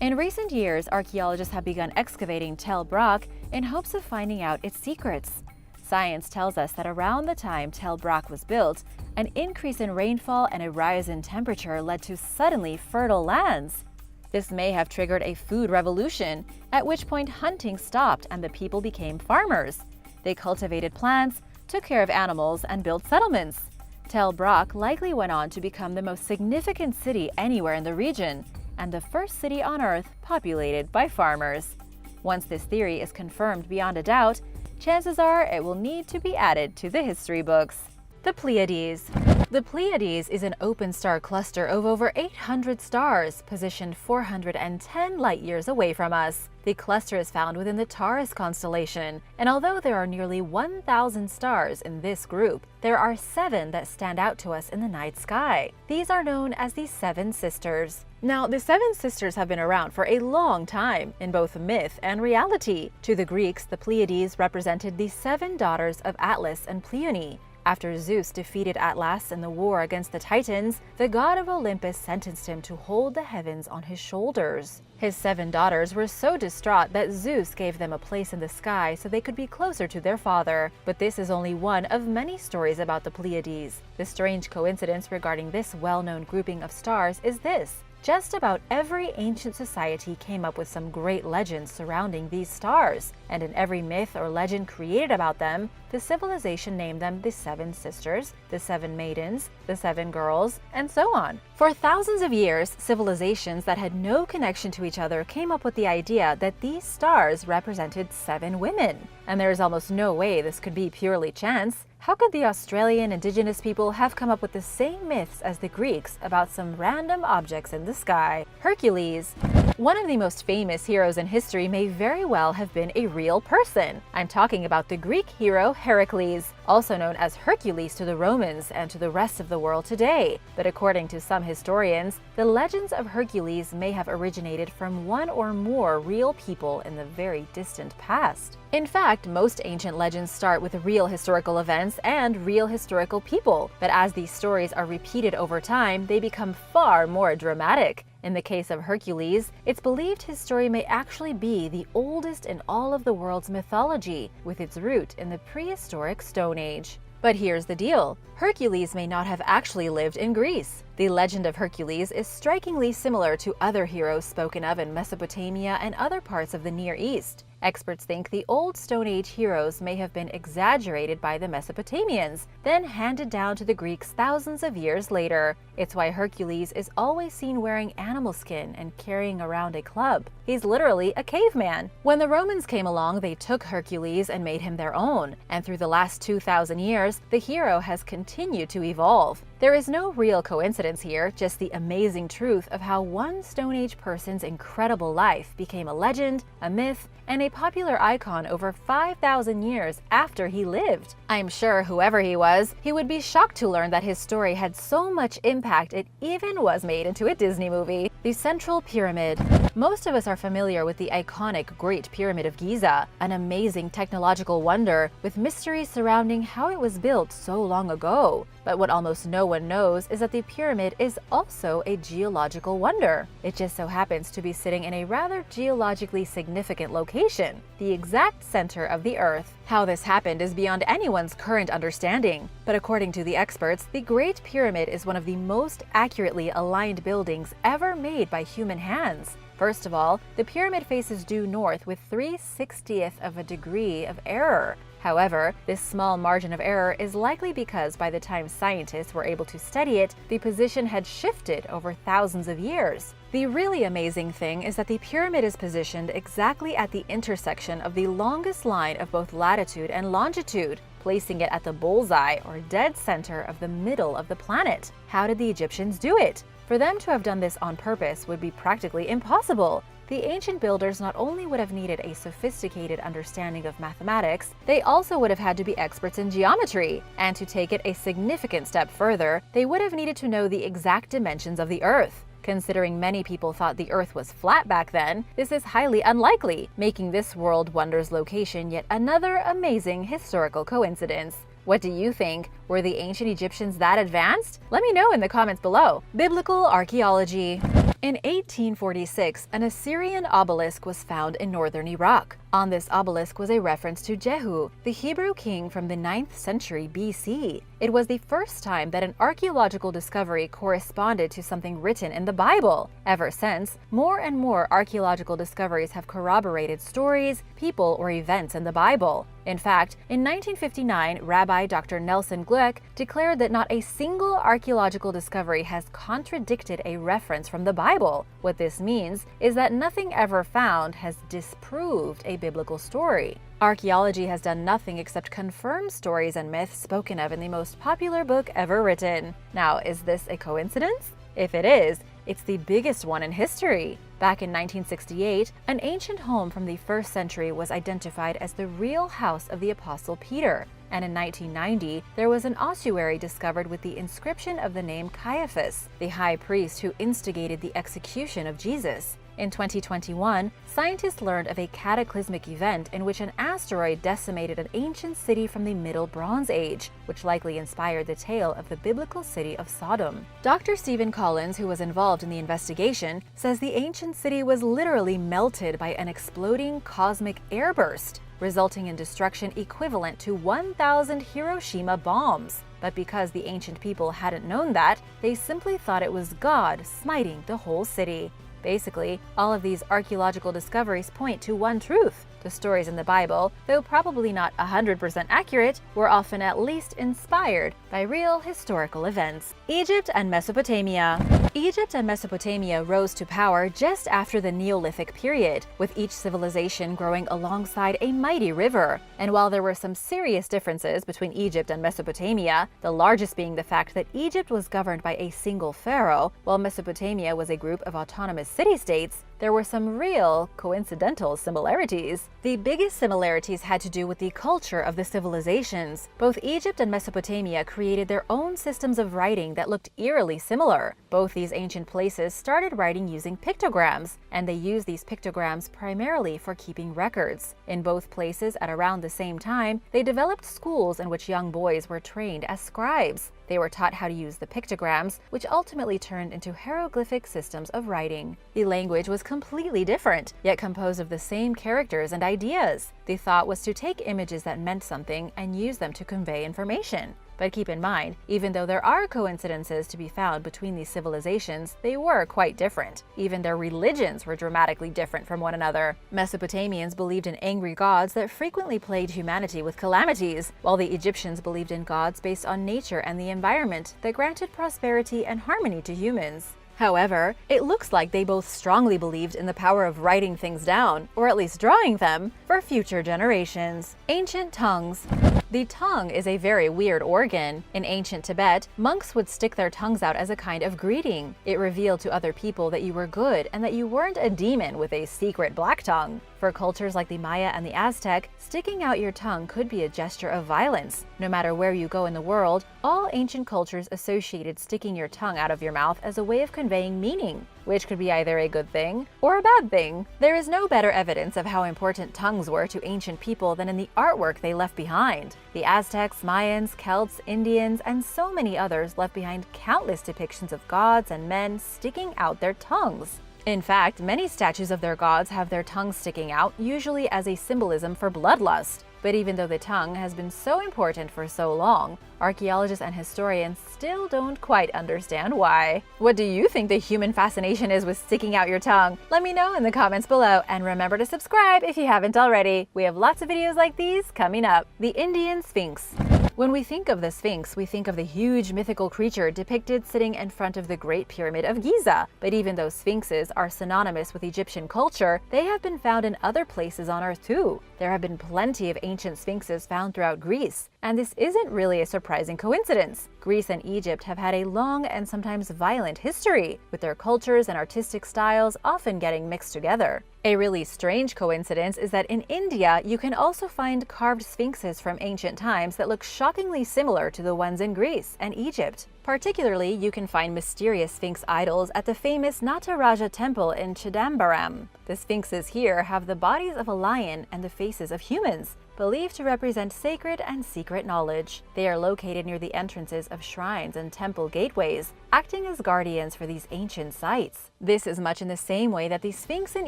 In recent years, archaeologists have begun excavating Tel Brak in hopes of finding out its secrets. Science tells us that around the time Tel Brak was built, an increase in rainfall and a rise in temperature led to suddenly fertile lands. This may have triggered a food revolution, at which point hunting stopped and the people became farmers. They cultivated plants, took care of animals, and built settlements. Tel Brak likely went on to become the most significant city anywhere in the region, and the first city on Earth populated by farmers. Once this theory is confirmed beyond a doubt, chances are it will need to be added to the history books. The Pleiades. The Pleiades is an open star cluster of over 800 stars, positioned 410 light-years away from us. The cluster is found within the Taurus constellation, and although there are nearly 1,000 stars in this group, there are 7 that stand out to us in the night sky. These are known as the Seven Sisters. Now, the Seven Sisters have been around for a long time, in both myth and reality. To the Greeks, the Pleiades represented the 7 daughters of Atlas and Pleione. After Zeus defeated Atlas in the war against the Titans, the god of Olympus sentenced him to hold the heavens on his shoulders. His 7 daughters were so distraught that Zeus gave them a place in the sky so they could be closer to their father. But this is only one of many stories about the Pleiades. The strange coincidence regarding this well-known grouping of stars is this. Just about every ancient society came up with some great legends surrounding these stars, and in every myth or legend created about them, the civilization named them the Seven Sisters, the Seven Maidens, the Seven Girls, and so on. For thousands of years, civilizations that had no connection to each other came up with the idea that these stars represented 7 women. And there is almost no way this could be purely chance. How could the Australian indigenous people have come up with the same myths as the Greeks about some random objects in the sky? Hercules. One of the most famous heroes in history may very well have been a real person. I'm talking about the Greek hero Hercules. also known as Hercules to the Romans and to the rest of the world today. But according to some historians, the legends of Hercules may have originated from one or more real people in the very distant past. In fact, most ancient legends start with real historical events and real historical people, but as these stories are repeated over time, they become far more dramatic. In the case of Hercules, it's believed his story may actually be the oldest in all of the world's mythology, with its root in the prehistoric Stone Age. But here's the deal. Hercules may not have actually lived in Greece. The legend of Hercules is strikingly similar to other heroes spoken of in Mesopotamia and other parts of the Near East. Experts think the old Stone Age heroes may have been exaggerated by the Mesopotamians, then handed down to the Greeks thousands of years later. It's why Hercules is always seen wearing animal skin and carrying around a club. He's literally a caveman. When the Romans came along, they took Hercules and made him their own, and through the last 2,000 years, the hero has continued to evolve. There is no real coincidence here, just the amazing truth of how one Stone Age person's incredible life became a legend, a myth, and a popular icon over 5,000 years after he lived. I'm sure whoever he was, he would be shocked to learn that his story had so much impact it even was made into a Disney movie. The Central Pyramid. Most of us are familiar with the iconic Great Pyramid of Giza, an amazing technological wonder with mysteries surrounding how it was built so long ago. But what almost no one knows is that the pyramid is also a geological wonder. It just so happens to be sitting in a rather geologically significant location, the exact center of the Earth. How this happened is beyond anyone's current understanding. But according to the experts, the Great Pyramid is one of the most accurately aligned buildings ever made by human hands. First of all, the pyramid faces due north with 3/60th of a degree of error. However, this small margin of error is likely because by the time scientists were able to study it, the position had shifted over thousands of years. The really amazing thing is that the pyramid is positioned exactly at the intersection of the longest line of both latitude and longitude, placing it at the bullseye or dead center of the middle of the planet. How did the Egyptians do it? For them to have done this on purpose would be practically impossible. The ancient builders not only would have needed a sophisticated understanding of mathematics, they also would have had to be experts in geometry. And to take it a significant step further, they would have needed to know the exact dimensions of the Earth. Considering many people thought the Earth was flat back then, this is highly unlikely, making this world wonder's location yet another amazing historical coincidence. What do you think? Were the ancient Egyptians that advanced? Let me know in the comments below. Biblical archaeology. In 1846, an Assyrian obelisk was found in northern Iraq. On this obelisk was a reference to Jehu, the Hebrew king from the 9th century BC. It was the first time that an archaeological discovery corresponded to something written in the Bible. Ever since, more and more archaeological discoveries have corroborated stories, people, or events in the Bible. In fact, in 1959, Rabbi Dr. Nelson Glueck declared that not a single archaeological discovery has contradicted a reference from the Bible. What this means is that nothing ever found has disproved a biblical story. Archaeology has done nothing except confirm stories and myths spoken of in the most popular book ever written. Now, is this a coincidence? If it is, it's the biggest one in history. Back in 1968, an ancient home from the 1st century was identified as the real house of the Apostle Peter. And in 1990, there was an ossuary discovered with the inscription of the name Caiaphas, the high priest who instigated the execution of Jesus. In 2021, scientists learned of a cataclysmic event in which an asteroid decimated an ancient city from the Middle Bronze Age, which likely inspired the tale of the biblical city of Sodom. Dr. Stephen Collins, who was involved in the investigation, says the ancient city was literally melted by an exploding cosmic airburst, resulting in destruction equivalent to 1,000 Hiroshima bombs. But because the ancient people hadn't known that, they simply thought it was God smiting the whole city. Basically, all of these archaeological discoveries point to one truth. The stories in the Bible, though probably not 100% accurate, were often at least inspired by real historical events. Egypt and Mesopotamia. Egypt and Mesopotamia rose to power just after the Neolithic period, with each civilization growing alongside a mighty river. And while there were some serious differences between Egypt and Mesopotamia, the largest being the fact that Egypt was governed by a single pharaoh, while Mesopotamia was a group of autonomous city-states, there were some real, coincidental similarities. The biggest similarities had to do with the culture of the civilizations. Both Egypt and Mesopotamia created their own systems of writing that looked eerily similar. Both these ancient places started writing using pictograms, and they used these pictograms primarily for keeping records. In both places at around the same time, they developed schools in which young boys were trained as scribes. They were taught how to use the pictograms, which ultimately turned into hieroglyphic systems of writing. The language was completely different, yet composed of the same characters and ideas. The thought was to take images that meant something and use them to convey information. But keep in mind, even though there are coincidences to be found between these civilizations, they were quite different. Even their religions were dramatically different from one another. Mesopotamians believed in angry gods that frequently plagued humanity with calamities, while the Egyptians believed in gods based on nature and the environment that granted prosperity and harmony to humans. However, it looks like they both strongly believed in the power of writing things down, or at least drawing them, for future generations. Ancient tongues. The tongue is a very weird organ. In ancient Tibet, monks would stick their tongues out as a kind of greeting. It revealed to other people that you were good and that you weren't a demon with a secret black tongue. For cultures like the Maya and the Aztec, sticking out your tongue could be a gesture of violence. No matter where you go in the world, all ancient cultures associated sticking your tongue out of your mouth as a way of conveying meaning, which could be either a good thing or a bad thing. There is no better evidence of how important tongues were to ancient people than in the artwork they left behind. The Aztecs, Mayans, Celts, Indians, and so many others left behind countless depictions of gods and men sticking out their tongues. In fact, many statues of their gods have their tongues sticking out, usually as a symbolism for bloodlust. But even though the tongue has been so important for so long, archaeologists and historians still don't quite understand why. What do you think the human fascination is with sticking out your tongue? Let me know in the comments below, and remember to subscribe if you haven't already. We have lots of videos like these coming up. The Indian Sphinx. When we think of the Sphinx, we think of the huge mythical creature depicted sitting in front of the Great Pyramid of Giza. But even though sphinxes are synonymous with Egyptian culture, they have been found in other places on Earth too. There have been plenty of ancient sphinxes found throughout Greece, and this isn't really a surprising coincidence. Greece and Egypt have had a long and sometimes violent history, with their cultures and artistic styles often getting mixed together. A really strange coincidence is that in India, you can also find carved sphinxes from ancient times that look shockingly similar to the ones in Greece and Egypt. Particularly, you can find mysterious sphinx idols at the famous Nataraja temple in Chidambaram. The sphinxes here have the bodies of a lion and the faces of humans, believed to represent sacred and secret knowledge. They are located near the entrances of shrines and temple gateways, acting as guardians for these ancient sites. This is much in the same way that the Sphinx in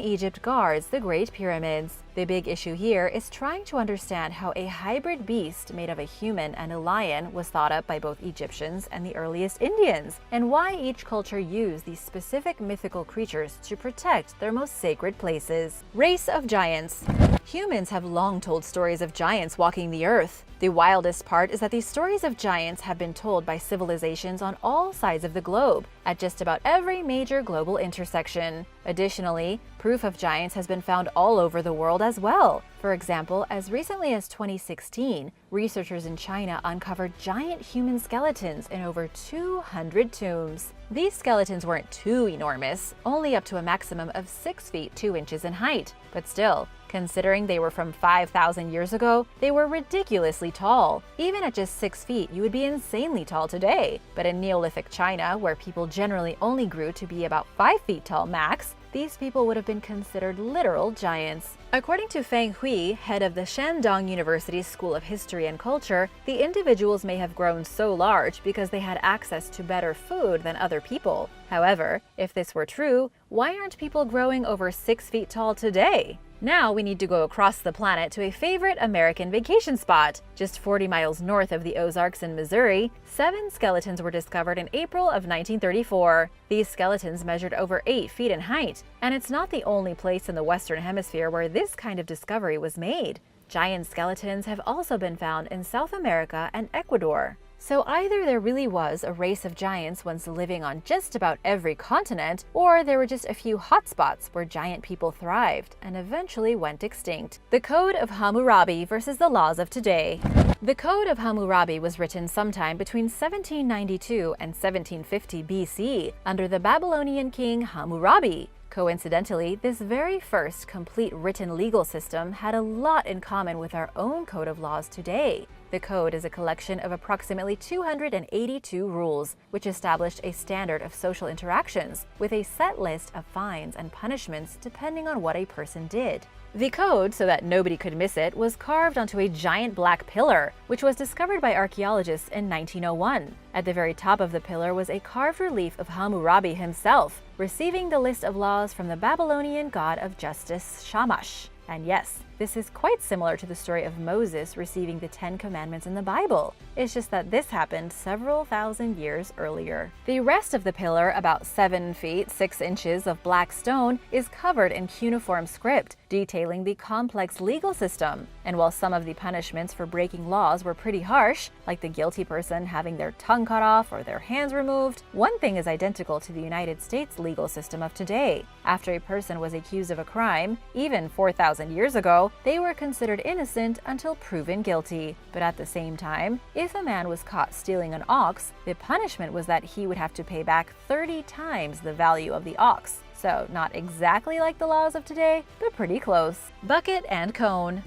Egypt guards the Great Pyramids. The big issue here is trying to understand how a hybrid beast made of a human and a lion was thought up by both Egyptians and the earliest Indians, and why each culture used these specific mythical creatures to protect their most sacred places. Race of giants. Humans have long told stories of giants walking the earth. The wildest part is that these stories of giants have been told by civilizations on all sides of the globe, at just about every major global intersection. Additionally, proof of giants has been found all over the world as well. For example, as recently as 2016, researchers in China uncovered giant human skeletons in over 200 tombs. These skeletons weren't too enormous, only up to a maximum of 6 feet 2 inches in height. But still, considering they were from 5,000 years ago, they were ridiculously tall. Even at just 6 feet, you would be insanely tall today. But in Neolithic China, where people generally only grew to be about 5 feet tall max, these people would have been considered literal giants. According to Feng Hui, head of the Shandong University's School of History and Culture, the individuals may have grown so large because they had access to better food than other people. However, if this were true, why aren't people growing over 6 feet tall today? Now we need to go across the planet to a favorite American vacation spot. Just 40 miles north of the Ozarks in Missouri, 7 skeletons were discovered in April of 1934. These skeletons measured over 8 feet in height, and it's not the only place in the Western Hemisphere where this kind of discovery was made. Giant skeletons have also been found in South America and Ecuador. So either there really was a race of giants once living on just about every continent, or there were just a few hotspots where giant people thrived and eventually went extinct. The Code of Hammurabi versus the laws of today. The Code of Hammurabi was written sometime between 1792 and 1750 BC under the Babylonian king Hammurabi. Coincidentally, this very first complete written legal system had a lot in common with our own code of laws today. The code is a collection of approximately 282 rules, which established a standard of social interactions, with a set list of fines and punishments depending on what a person did. The code, so that nobody could miss it, was carved onto a giant black pillar, which was discovered by archaeologists in 1901. At the very top of the pillar was a carved relief of Hammurabi himself, receiving the list of laws from the Babylonian god of justice Shamash. And yes, this is quite similar to the story of Moses receiving the 10 Commandments in the Bible. It's just that this happened several thousand years earlier. The rest of the pillar, about 7 feet 6 inches of black stone, is covered in cuneiform script, detailing the complex legal system. And while some of the punishments for breaking laws were pretty harsh, like the guilty person having their tongue cut off or their hands removed, one thing is identical to the United States legal system of today. After a person was accused of a crime, even 4,000 years ago, they were considered innocent until proven guilty. But at the same time, if a man was caught stealing an ox, the punishment was that he would have to pay back 30 times the value of the ox. So not exactly like the laws of today, but pretty close. Bucket and cone.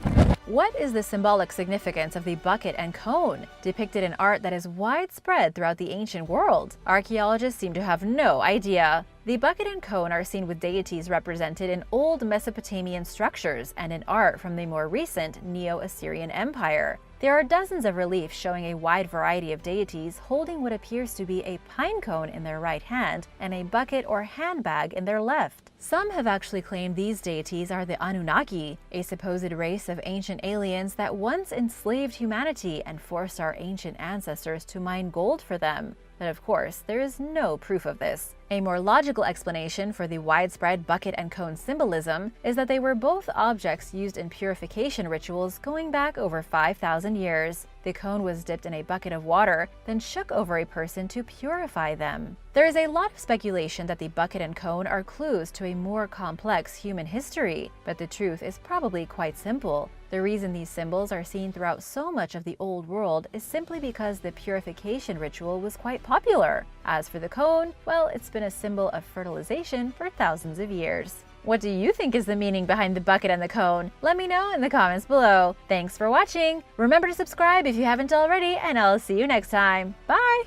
What is the symbolic significance of the bucket and cone, depicted in art that is widespread throughout the ancient world? Archaeologists seem to have no idea. The bucket and cone are seen with deities represented in old Mesopotamian structures and in art from the more recent Neo-Assyrian Empire. There are dozens of reliefs showing a wide variety of deities holding what appears to be a pine cone in their right hand and a bucket or handbag in their left. Some have actually claimed these deities are the Anunnaki, a supposed race of ancient aliens that once enslaved humanity and forced our ancient ancestors to mine gold for them. But of course, there is no proof of this. A more logical explanation for the widespread bucket and cone symbolism is that they were both objects used in purification rituals going back over 5,000 years. The cone was dipped in a bucket of water, then shook over a person to purify them. There is a lot of speculation that the bucket and cone are clues to a more complex human history, but the truth is probably quite simple. The reason these symbols are seen throughout so much of the old world is simply because the purification ritual was quite popular. As for the cone, well, it's been a symbol of fertilization for thousands of years. What do you think is the meaning behind the bucket and the cone? Let me know in the comments below. Thanks for watching. Remember to subscribe if you haven't already, and I'll see you next time. Bye!